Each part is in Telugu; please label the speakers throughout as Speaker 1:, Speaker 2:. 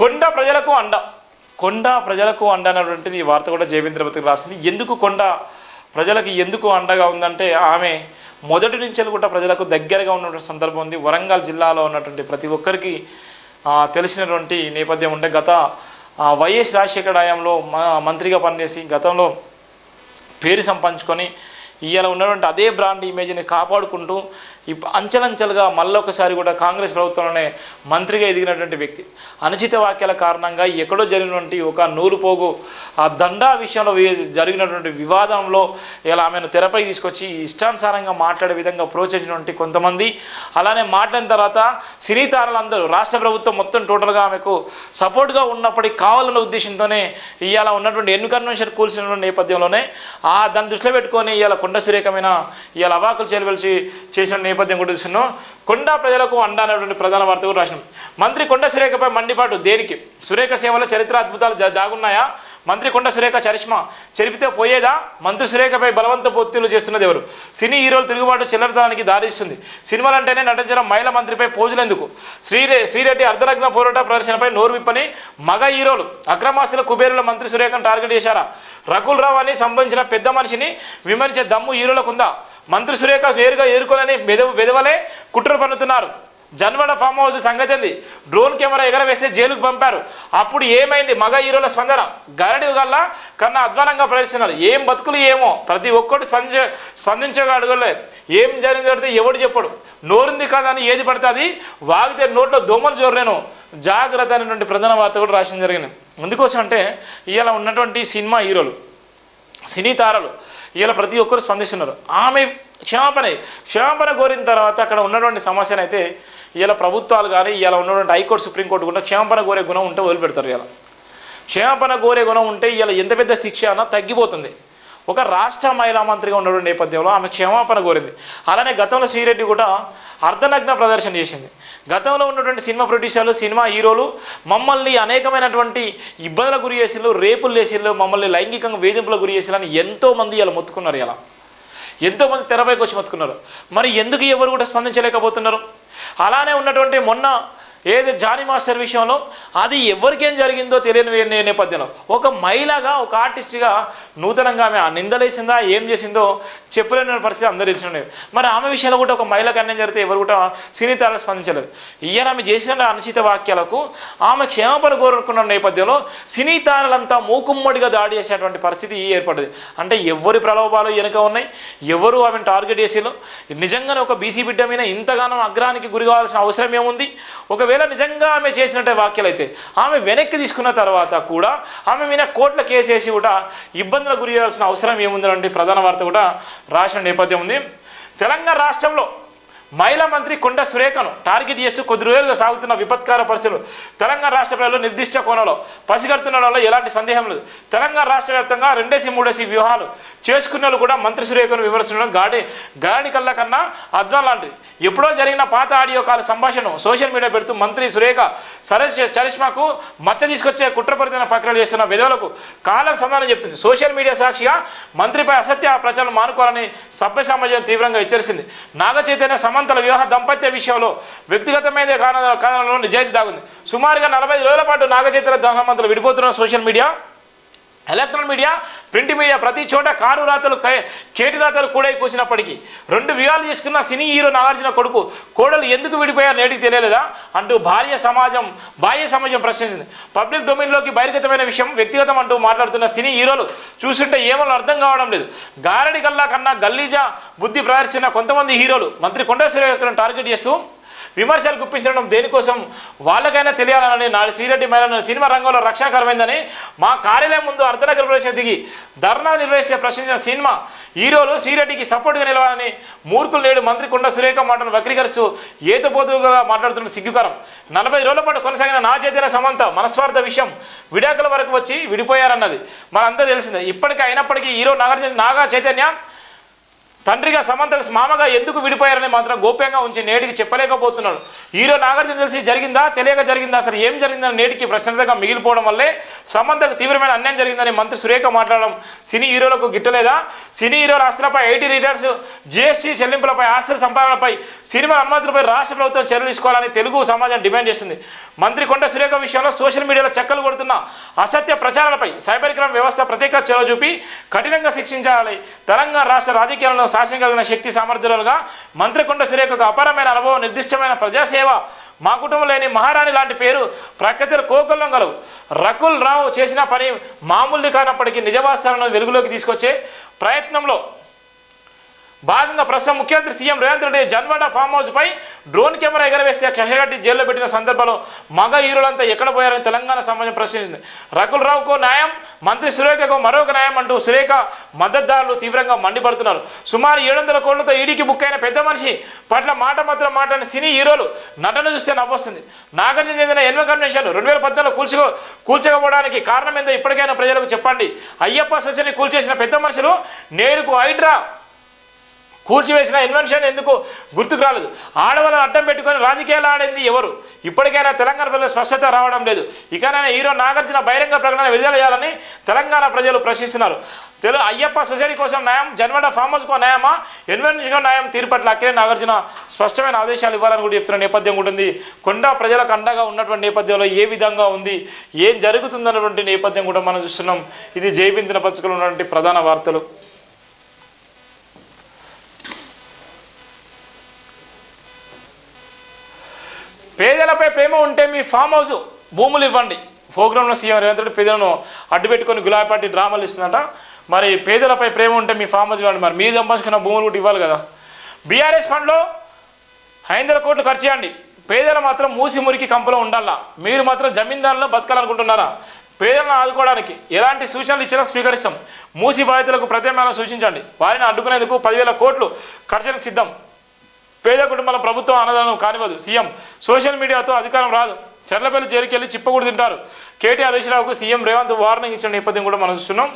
Speaker 1: కొండ ప్రజలకు అండ, కొండ ప్రజలకు అండ అన్నటువంటిది ఈ వార్త కూడా జయవేంద్రవతికి రాసింది. ఎందుకు కొండ ప్రజలకు ఎందుకు అండగా ఉందంటే ఆమె మొదటి నుంచి కూడా ప్రజలకు దగ్గరగా ఉన్నటువంటి సందర్భం ఉంది. వరంగల్ జిల్లాలో ఉన్నటువంటి ప్రతి ఒక్కరికి తెలిసినటువంటి నేపథ్యం ఉంటే గత వైఎస్ రాజశేఖర హయాంలో మంత్రిగా పనిచేసి గతంలో పేరు సంపాదించుకొని ఇవాళ ఉన్నటువంటి అదే బ్రాండ్ ఇమేజ్ని కాపాడుకుంటూ అంచెలంచెలుగా మళ్ళొకసారి కూడా కాంగ్రెస్ ప్రభుత్వంలోనే మంత్రిగా ఎదిగినటువంటి వ్యక్తి. అనుచిత వాక్యాల కారణంగా ఎక్కడో జరిగినటువంటి ఒక నూలుపోగు ఆ దండా విషయంలో జరిగినటువంటి వివాదంలో ఇలా ఆమెను తెరపై తీసుకొచ్చి ఇష్టానుసారంగా మాట్లాడే విధంగా ప్రోత్సహించినటువంటి కొంతమంది, అలానే మాట్లాడిన తర్వాత సినీ తారలందరూ రాష్ట్ర ప్రభుత్వం మొత్తం టోటల్గా ఆమెకు సపోర్ట్గా ఉన్నప్పటికీ కావాలన్న ఉద్దేశంతోనే ఇవాళ ఉన్నటువంటి ఎన్నికల కన్వెన్షన్ కూల్చినటువంటి నేపథ్యంలోనే దాన్ని దృష్టిలో పెట్టుకొని ఇవాళ కొండ సురేఖమైన ఇవాళ అవాకులు చేయవలసి చేసిన నేపథ్యం కూడా చూస్తున్నాం. కొండ ప్రజలకు అండ అనేటువంటి ప్రధాన వార్త కూడా రాసినాం. మంత్రి కొండ సురేఖపై మండిపాటు దేనికి? సురేఖ సేవల చరిత్ర అద్భుతాలు దాగున్నాయా? మంత్రి కొండ సురేఖ చరిష్మా చెరిపితే పోయేదా? మంత్రి సురేఖపై బలవంత పొత్తులు చేస్తున్నది ఎవరు? సినీ హీరోలు తిరుగుబాటు చిల్లరతనానికి దారిస్తుంది. సినిమాలంటేనే నటించిన మహిళా మంత్రిపై పోజులెందుకు? శ్రీరెడ్డి అర్ధనగ్న పోరాట ప్రదర్శనపై నోరు విప్పని మగ హీరోలు అక్రమాస్తుల కుబేరుల మంత్రి సురేఖను టార్గెట్ చేశారా? రకుల్ రావు అని సంబంధించిన పెద్ద మనిషిని విమర్శించే దమ్ము హీరోలకు ఉందా? మంత్రి సురేఖ నేరుగా ఎదుర్కోలేని వెదవలే కుట్రలు పన్నుతున్నారు. జన్వాడ ఫామ్ హౌస్ సంగతి ఏంది? డ్రోన్ కెమెరా ఎగరవేస్తే జైలుకు పంపారు. అప్పుడు ఏమైంది? మగ హీరోల స్పందన గరడి గల్లా కన్నా అధ్వానంగా ప్రదర్శిస్తున్నారు. ఏం బతుకులు ఏమో ప్రతి ఒక్కటి స్పందించగలగలే. ఏం జరిగితే ఎవడు చెప్పడు. నోరుంది కాదని ఏది పడుతుంది, వాగితే నోట్లో దోమలు జోరలేను, జాగ్రత్త అనేటువంటి ప్రధాన వార్త కూడా రాసిన జరిగింది. అందుకోసం అంటే ఇవాళ ఉన్నటువంటి సినిమా హీరోలు, సినీ తారలు ఇవాళ ప్రతి ఒక్కరు స్పందిస్తున్నారు. ఆమె క్షమాపణ కోరిన తర్వాత అక్కడ ఉన్నటువంటి సమస్యను అయితే ఇవాళ ప్రభుత్వాలు కానీ ఇవాళ ఉన్నటువంటి హైకోర్టు సుప్రీంకోర్టు కూడా క్షమాపణ కోరే గుణం ఉంటే వదిలిపెడతారు. ఇవాళ క్షమాపణ కోరే గుణం ఉంటే ఇవాళ ఎంత పెద్ద శిక్ష అన్నా తగ్గిపోతుంది. ఒక రాష్ట్ర మహిళా మంత్రిగా ఉన్నటువంటి నేపథ్యంలో ఆమె క్షమాపణ కోరింది. అలానే గతంలో శ్రీరెడ్డి కూడా అర్ధనగ్న ప్రదర్శన చేసింది. గతంలో ఉన్నటువంటి సినిమా ప్రొడ్యూసర్లు, సినిమా హీరోలు మమ్మల్ని అనేకమైనటువంటి ఇబ్బందులకు గురి చేసిళ్ళు, రేపులు చేసిళ్ళు, మమ్మల్ని లైంగికంగా వేధింపులకు గురి చేసిళ్ళు అని ఎంతోమంది ఇలా మొత్తుకున్నారు. ఇలా ఎంతోమంది తెరపైకి వచ్చి మొత్తుకున్నారు. మరి ఎందుకు ఎవరు కూడా స్పందించలేకపోతున్నారు? అలానే ఉన్నటువంటి మొన్న ఏది జానీ మాస్టర్ విషయంలో అది ఎవరికేం జరిగిందో తెలియని నేపథ్యంలో ఒక మహిళగా, ఒక ఆర్టిస్ట్గా నూతనంగా ఆమె నిందలేసిందా, ఏం చేసిందో చెప్పలేని పరిస్థితి అందరూ తెలిసి. మరి ఆమె విషయంలో కూడా ఒక మహిళకు అన్యాయం జరిగితే ఎవరు కూడా సినీ తారలు స్పందించలేదు. ఈయన ఆమె చేసిన అనుచిత వాక్యాలకు ఆమె క్షమాపణ కోరుకున్న నేపథ్యంలో సినీ తారలంతా మూకుమ్మడిగా దాడి చేసేటువంటి పరిస్థితి ఏర్పడింది. అంటే ఎవరి ప్రలోభాలు వెనుక ఉన్నాయి, ఎవరు ఆమెను టార్గెట్ చేసిలో? నిజంగానే ఒక బీసీ బిడ్డ మీద ఇంతగానో అగ్రానికి గురి కావాల్సిన అవసరం ఏముంది? ఒకవేళ నిజంగా ఆమె చేసినట్టే వాక్యాలు అయితే ఆమె వెనక్కి తీసుకున్న తర్వాత కూడా ఆమె మీద కోర్టుల కేసు వేసి కూడా ఇబ్బందులకు గురి చేయాల్సిన అవసరం ఏముందంటే ప్రధాన వార్త కూడా రాసిన నేపథ్యం ఉంది. తెలంగాణ రాష్ట్రంలో మహిళా మంత్రి కొండ సురేఖను టార్గెట్ చేస్తూ కొద్ది రోజులుగా సాగుతున్న విపత్కర పరిస్థితులు తెలంగాణ రాష్ట్ర ప్రజలు నిర్దిష్ట కోణంలో పసిగడుతుండడంలో ఎలాంటి సందేహం లేదు. తెలంగాణ రాష్ట్ర వ్యాప్తంగా 2 3 వ్యూహాలు చేసుకున్న కూడా మంత్రి సురేఖను విమర్శించడం గాడి కళ్ళ కన్నా అద్వం లాంటిది. ఎప్పుడో జరిగిన పాత ఆడియో కాల్ సంభాషణను సోషల్ మీడియా పెడుతూ మంత్రి సురేఖ చరిష్మాకు మచ్చ తీసుకొచ్చే కుట్రపరితన ప్రక్రియలు చేస్తున్న విధులకు కాలం సమాధానం చెప్తుంది. సోషల్ మీడియా సాక్షిగా మంత్రిపై అసత్య ప్రచారం మానుకోవాలని సభ్య సమాజం తీవ్రంగా హెచ్చరిస్తుంది. నాగ చైతన్య సమంతల వివాహ దంపత్య విషయంలో వ్యక్తిగతమైన కారణంలో నిజాయితీ దాగుంది. సుమారుగా 45 రోజుల పాటు నాగ చైతన్య సమంతలు విడిపోతున్న social media, electronic media, print media ప్రతి చోట కారు రాతలు, కేటి రాతలు కూడా కూసినప్పటికీ 2 వివాహాలు చేసుకున్న సినీ హీరో నాగార్జున కొడుకు కోడలు ఎందుకు విడిపోయారు నేటికి తెలియలేదా అంటూ బాహ్య సమాజం ప్రశ్నించింది. పబ్లిక్ డొమైన్లోకి బహిర్గతమైన విషయం వ్యక్తిగతం అంటూ మాట్లాడుతున్న సినీ హీరోలు చూస్తుంటే ఏమో అర్థం కావడం లేదు. గారడి గల్లా కన్నా గల్లీజా బుద్ధి ప్రదర్శించిన కొంతమంది హీరోలు మంత్రి కొండ సురేఖను టార్గెట్ చేస్తూ విమర్శలు గుప్పించడం దేనికోసం వాళ్ళకైనా తెలియాలని శ్రీరెడ్డి మహిళ సినిమా రంగంలో రక్షణకరమైందని మా కార్యాలయం ముందు అర్ధనగర ప్రవేశం దిగి ధర్నా నిర్వహిస్తే ప్రశ్నించిన సినిమా హీరోలు శ్రీరెడ్డికి సపోర్ట్గా నిలవాలని మూర్ఖులు నేడు మంత్రి కొండ సురేఖ మాటను వక్రీకరిస్తూ ఏతపోతుగా మాట్లాడుతున్న సిగ్గుకరం. 40 రోజుల పాటు కొనసాగిన నా చైతన్య సమంత మనస్వార్థ విషయం విడాకుల వరకు వచ్చి విడిపోయారన్నది మనందరూ తెలిసిందే. ఇప్పటికీ అయినప్పటికీ హీరో నాగా చైతన్య తండ్రిగా సమంతకు మామగా ఎందుకు విడిపోయారని మాత్రం గోప్యంగా ఉంచి నేటికి చెప్పలేకపోతున్నాడు. హీరో నాగార్జున తెలిసి జరిగిందా, తెలియక జరిగిందా, అసలు ఏం జరిగిందని నేటికి ప్రశ్నగా మిగిలిపోవడం వల్లే సమంతకు తీవ్రమైన అన్యాయం జరిగిందని మంత్రి సురేఖ మాట్లాడడం సినీ హీరోలకు గిట్టలేదా? సినీ హీరోల ఆస్తులపై 80 రిటర్న్స్, జీఎస్టీ చెల్లింపులపై, ఆస్తుల సంపాదనపై, సినిమా అనుమతులపై రాష్ట్ర ప్రభుత్వం చర్యలు తీసుకోవాలని తెలుగు సమాజం డిమాండ్ చేసింది. మంత్రి కొండ సురేఖ విషయంలో సోషల్ మీడియాలో చెక్కలు కొడుతున్న అసత్య ప్రచారాలపై సైబర్ క్రైమ్ వ్యవస్థ ప్రత్యేక చొరవ చూపి కఠినంగా శిక్షించాలి. తెలంగాణ రాష్ట్ర రాజకీయాలను శాసన కలిగిన శక్తి సామర్థ్యాలుగా మంత్రి కొండ సురేఖకు అపారమైన అనుభవం, నిర్దిష్టమైన ప్రజాసేవ, మా కుటుంబం లేని మహారాణి లాంటి పేరు ప్రఖ్యాతులు కోకొల్లం గలవు. రకుల్ రావు చేసిన పని మామూలు కానప్పటికీ నిజవాస్తవాలను వెలుగులోకి తీసుకొచ్చే ప్రయత్నంలో భాగంగా ప్రస్తుతం ముఖ్యమంత్రి సీఎం రేవంత్ రెడ్డి జన్వాడ ఫామ్ హౌస్పై డ్రోన్ కెమెరా ఎగరవేస్తే కహగట్టి జైల్లో పెట్టిన సందర్భంలో మగ హీరోలంతా ఎక్కడ పోయారని తెలంగాణ సమాజం ప్రశ్నించింది. రకుల్ రావుకు న్యాయం, మంత్రి సురేఖకు మరొక న్యాయం అంటూ సురేఖ మద్దతుదారులు తీవ్రంగా మండిపడుతున్నారు. సుమారు 700 కోట్లతో ఈడీకి బుక్ అయిన పెద్ద మనిషి పట్ల మాట మాత్రం మాట్లాడిన సినీ హీరోలు నటన చూస్తే నవ్వొస్తుంది. నాగార్జున చెందిన ఎన్వ కన్వెన్షన్ 2014 కూల్చకపోవడానికి కారణం ఏందో ఇప్పటికైనా ప్రజలకు చెప్పండి. అయ్యప్ప సొసైటీని కూల్చేసిన పెద్ద మనుషులు నేడుకు హైడ్రా కూల్చివేసిన ఇన్వెన్షన్ ఎందుకు గుర్తుకు రాలేదు? ఆడవాళ్ళను అడ్డం పెట్టుకొని రాజకీయాలు ఆడింది ఎవరు? ఇప్పటికైనా తెలంగాణ ప్రజలు స్పష్టత రావడం లేదు. ఇకనైనా హీరో నాగార్జున బహిరంగ ప్రకటన విడుదల చేయాలని తెలంగాణ ప్రజలు ప్రశ్నిస్తున్నారు. అయ్యప్ప సొసైటీ కోసం న్యాయం, జన్వాడ ఫామ్ హౌస్కో న్యాయమా, ఇన్వెన్షన్ న్యాయం తీరు పట్ల అక్కినే నాగార్జున స్పష్టమైన ఆదేశాలు ఇవ్వాలని కూడా చెప్తున్న నేపథ్యం ఉంటుంది. కొండ ప్రజలకు అండగా ఉన్నటువంటి నేపథ్యంలో ఏ విధంగా ఉంది, ఏం జరుగుతుందన్నటువంటి నేపథ్యం కూడా మనం చూస్తున్నాం. ఇది జైబిన్ దినపత్రికలో ఉన్నటువంటి ప్రధాన వార్తలు. పేదలపై ప్రేమ ఉంటే మీ ఫామ్ హౌస్ భూములు ఇవ్వండి. ప్రోగ్రాంలో సీఎం రేవంత్ రెడ్డి పేదలను అడ్డు పెట్టుకొని గులాబీ పార్టీ డ్రామాలు ఇస్తుందట. మరి పేదలపై ప్రేమ ఉంటే మీ ఫామ్ హౌస్ ఇవ్వండి. మరి మీరు సంపాదించుకున్న భూములు కూడా ఇవ్వాలి కదా. బీఆర్ఎస్ ఫండ్లో 500 కోట్లు ఖర్చు చేయండి. పేదలు మాత్రం మూసి మురికి కంపలో ఉండాలా. మీరు మాత్రం జమీందారులో బతకాలనుకుంటున్నారా? పేదలను ఆదుకోవడానికి ఎలాంటి సూచనలు ఇచ్చినా స్వీకరిస్తాం. మూసి బాధితులకు ప్రత్యామ్నాయం సూచించండి. వారిని అడ్డుకునేందుకు 10,000 కోట్లు ఖర్చులకు సిద్ధం. పేద కుటుంబాల ప్రభుత్వం అన్నదానం కానివ్వదు. సీఎం సోషల్ మీడియాతో అధికారం రాదు. చెర్లపల్లి జైలుకి వెళ్ళి చిప్పకూడు తింటారు. కేటీఆర్ హరీశ్రావుకు సీఎం రేవంత్ వార్నింగ్ ఇచ్చిన నేపథ్యం కూడా మనం చూస్తున్నాం.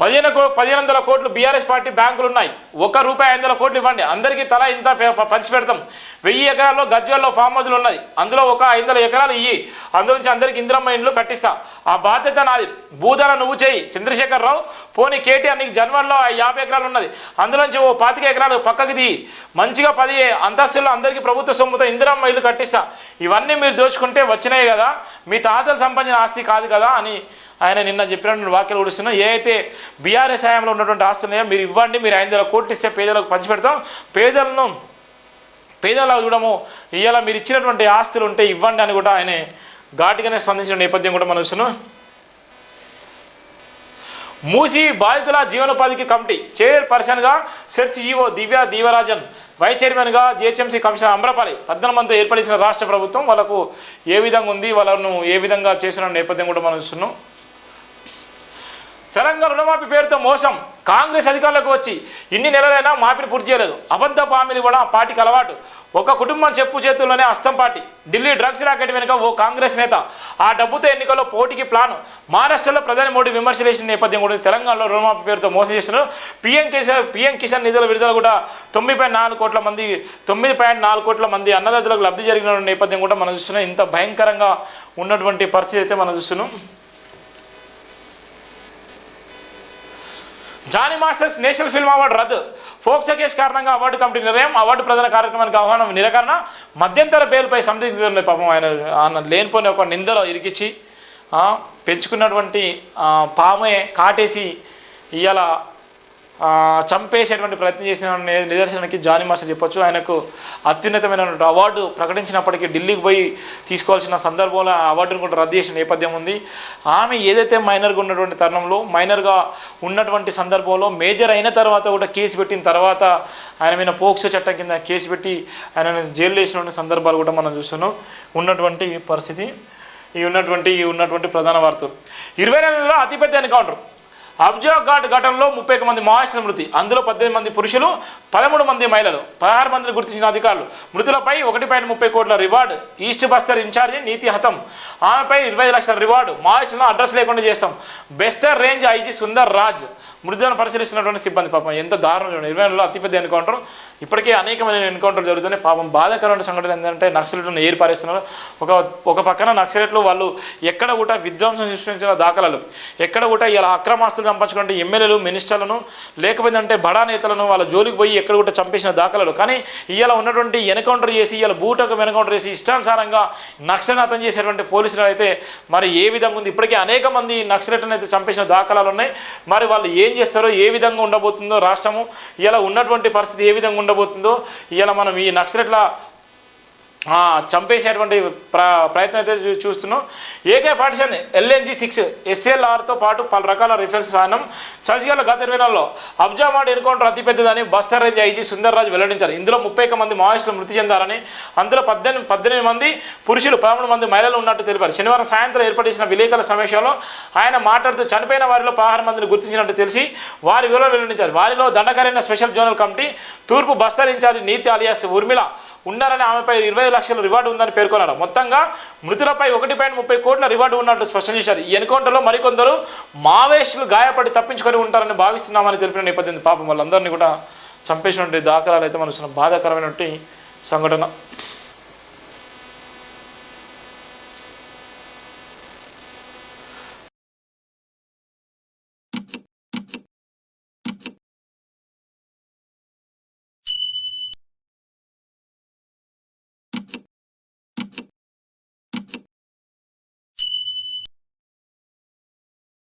Speaker 1: 1500 కోట్లు బీఆర్ఎస్ పార్టీ బ్యాంకులు ఉన్నాయి. ₹1 500 కోట్లు ఇవ్వండి. అందరికీ తలా ఇంత పంచి పెడతాం. 1000 ఎకరాల్లో గజ్వేల్లో ఫామ్ హౌస్లు ఉన్నది. అందులో ఒక 500 ఎకరాలు ఇయ్యి. అందులో నుంచి అందరికి ఇందిరమ్మ ఇండ్లు కట్టిస్తా. ఆ బాధ్యత నాది. భూదాన నువ్వు చేయి చంద్రశేఖర్ రావు. పోనీ కేటీఆర్ నీకు జన్వాడలో 50 ఎకరాలు ఉన్నది. అందులోంచి ఓ 25 ఎకరాలు పక్కకి దిగి మంచిగా 10 అంతస్తుల్లో అందరికీ ప్రభుత్వ సొమ్ముతో ఇందిరమ్మ ఇల్లు కట్టిస్తా. ఇవన్నీ మీరు దోచుకుంటే వచ్చినాయి కదా, మీ తాతలు సంపాదించిన ఆస్తి కాదు కదా అని ఆయన నిన్న చెప్పినటువంటి వాక్యాలు కూడుస్తున్నాం. ఏ అయితే బీఆర్ఎస్ హయాంలో ఉన్నటువంటి ఆస్తులున్నాయో మీరు ఇవ్వండి. మీరు 500 కోట్లు ఇస్తే పేదలకు పంచిపెడతాం. పేదలకు చూడము. ఇవాళ మీరు ఇచ్చినటువంటి ఆస్తులు ఉంటే ఇవ్వండి అని కూడా ఆయన ఘాటుగానే స్పందించిన నేపథ్యం కూడా మనం చూస్తున్నాం. మూసి బాధితుల జీవనోపాధికి కమిటీ చైర్పర్సన్గా సెర్స్ ఈఓ దివ్య దీవరాజన్, వైస్ చైర్మన్గా జిహెచ్ఎంసీ కమిషనర్ అమ్రపాలి 14 మందితో ఏర్పడిన రాష్ట్ర ప్రభుత్వం వాళ్ళకు ఏ విధంగా ఉంది, వాళ్ళను ఏ విధంగా చేసిన నేపథ్యం కూడా మనం చూస్తున్నాం. తెలంగాణ రుణమాఫీ పేరుతో మోసం. కాంగ్రెస్ అధికారులకు వచ్చి ఇన్ని నెలలైనా మాఫీని పూర్తి చేయలేదు. అబద్ధపు హామీలు ఇవ్వడం పార్టీకి అలవాటు. ఒక కుటుంబం చెప్పు చేతుల్లోనే అస్తం పార్టీ. ఢిల్లీ డ్రగ్స్ రాకెట్ వెనుక ఓ కాంగ్రెస్ నేత. ఆ డబ్బుతో ఎన్నికల్లో పోటీకి ప్లాన్. మహారాష్ట్రలో ప్రధాని మోడీ విమర్శలు చేసిన నేపథ్యం కూడా తెలంగాణలో రుణమాఫీ పేరుతో మోసం చేస్తున్నారు. పీఎం కిసాన్ నిధుల విడుదల కూడా 9.4 కోట్ల మంది అన్నదాతలకు లబ్ధి జరిగిన నేపథ్యం కూడా మనం చూస్తున్నాం. ఇంత భయంకరంగా ఉన్నటువంటి పరిస్థితి అయితే మనం చూస్తున్నాం. Jani master's national film award రద్దు. ఫోక్సో కేసు కారణంగా అవార్డు కమిటీ నిర్ణయం. అవార్డు ప్రధాన కార్యక్రమానికి ఆహ్వానం నిరాకరణ. మధ్యంతర బెయిల్పై సందిగ్ధులు పాపం ఆయన లేనిపోని ఒక నిందలో ఇరికిచ్చి పెంచుకున్నటువంటి పామే కాటేసి ఇవాళ చంపేసేటువంటి ప్రయత్నం చేసిన నిదర్శనానికి జానీ మాస్టర్ చెప్పొచ్చు. ఆయనకు అత్యున్నతమైనటువంటి అవార్డు ప్రకటించినప్పటికీ ఢిల్లీకి పోయి తీసుకోవాల్సిన సందర్భంలో ఆ అవార్డును కూడా రద్దు చేసిన నేపథ్యం ఉంది. ఆమె ఏదైతే మైనర్గా ఉన్నటువంటి తరుణంలో, మైనర్గా ఉన్నటువంటి సందర్భంలో మేజర్ అయిన తర్వాత కూడా కేసు పెట్టిన తర్వాత ఆయన మీద పోక్సో చట్టం కింద కేసు పెట్టి ఆయన జైలు వేసినటువంటి సందర్భాలు కూడా మనం చూస్తున్నాం. ఉన్నటువంటి పరిస్థితి ఈ ఉన్నటువంటి ప్రధాన వార్తలు. 20 నెలల్లో అతిపెద్ద ఎన్కౌంటర్. అబ్జర్వ్ ఘాట్ ఘటనలో 30 మంది మావోయిస్టుల మృతి. అందులో 18 మంది పురుషులు, 13 మంది మహిళలు, 16 మందిని గుర్తించిన అధికారులు. మృతులపై 1.30 కోట్ల రివార్డు. ఈస్ట్ బస్తర్ ఇన్ఛార్జి నీతి హతం. ఆమెపై 25 లక్షల రివార్డు. మావోయిస్టులను అడ్రస్ లేకుండా చేస్తాం. Bastar range IG Sundar Raj. మృతదేహాన్ని పరిశీలిస్తున్నటువంటి సిబ్బంది పాపం ఎంత దారుణం చూడండి. 20 నెలల్లో అతిపెద్ద ఎన్కౌంటర్. ఇప్పటికే అనేకమైన ఎన్కౌంటర్ జరుగుతున్నాయి. పాపం బాధాకరమైన సంఘటన ఏంటంటే నక్సలైట్లను ఏర్పారేస్తున్నారు. ఒక పక్కన నక్సలైట్లు వాళ్ళు ఎక్కడ కూడా విధ్వంసం సృష్టించిన దాఖలాలు, ఎక్కడ కూడా ఇలా అక్రమాస్తులు సంపాదించుకుంటే ఎమ్మెల్యేలు మినిస్టర్లను లేకపోతే బడా నేతలను వాళ్ళ జోలికి పోయి ఎక్కడ కూడా చంపేసిన దాఖలాలు. కానీ ఇవాళ ఉన్నటువంటి ఎన్కౌంటర్ చేసి ఇవాళ బూటకం ఎన్కౌంటర్ చేసి ఇష్టానుసారంగా నక్సలనాథం చేసేటువంటి పోలీసులు అయితే మరి ఏ విధంగా ఉంది. ఇప్పటికే అనేక మంది నక్సలైట్లను అయితే చంపేసిన దాఖలాలు ఉన్నాయి. మరి వాళ్ళు ఏం చేస్తారో, ఏ విధంగా ఉండబోతుందో రాష్ట్రము, ఇలా ఉన్నటువంటి పరిస్థితి ఏ విధంగా ఉండబోతుందో ఇలా మనం ఈ నక్సలైట్ల చంపేసేటువంటి ప్రయత్నం అయితే చూస్తున్నాం. AK-47 LNG-6 SLRతో పాటు పలు రకాల రిఫెన్స్ వాహనం చర్చిగల్లో గత 20 నెలల్లో అబ్జామాడ్ ఎన్కౌంటర్ అతిపెద్దదని బస్తర్ రేంజ్ IG సుందర్రాజు వెల్లడించారు. ఇందులో 31 మంది మావోయిస్టులు మృతి చెందారని, అందులో 18 మంది పురుషులు 13 మంది మహిళలు ఉన్నట్టు తెలిపారు. శనివారం సాయంత్రం ఏర్పాటు చేసిన విలేకరుల సమావేశంలో ఆయన మాట్లాడుతూ చనిపోయిన వారిలో 16 మందిని గుర్తించినట్టు తెలిసి వారి వివరాలు వెల్లడించారు. వారిలో దండకారైన స్పెషల్ జోనల్ కమిటీ తూర్పు బస్తర్ ఇన్ఛార్జి నీతి అలియాస్ ఉర్మిళ ఉన్నారని, ఆమెపై 20 లక్షల రివార్డు ఉందని పేర్కొన్నారు. మొత్తంగా మృతులపై 1.30 కోట్ల రివార్డు ఉన్నట్టు స్పష్టం చేశారు. ఈ ఎన్కౌంటర్లో మరికొందరు మావోయిస్టులు గాయపడి తప్పించుకొని ఉంటారని భావిస్తున్నామని తెలిపిన నేపథ్యం పాపం వాళ్ళందరినీ కూడా చంపేసినటువంటి దాఖలాలు అయితే మనం బాధాకరమైనటువంటి సంఘటన.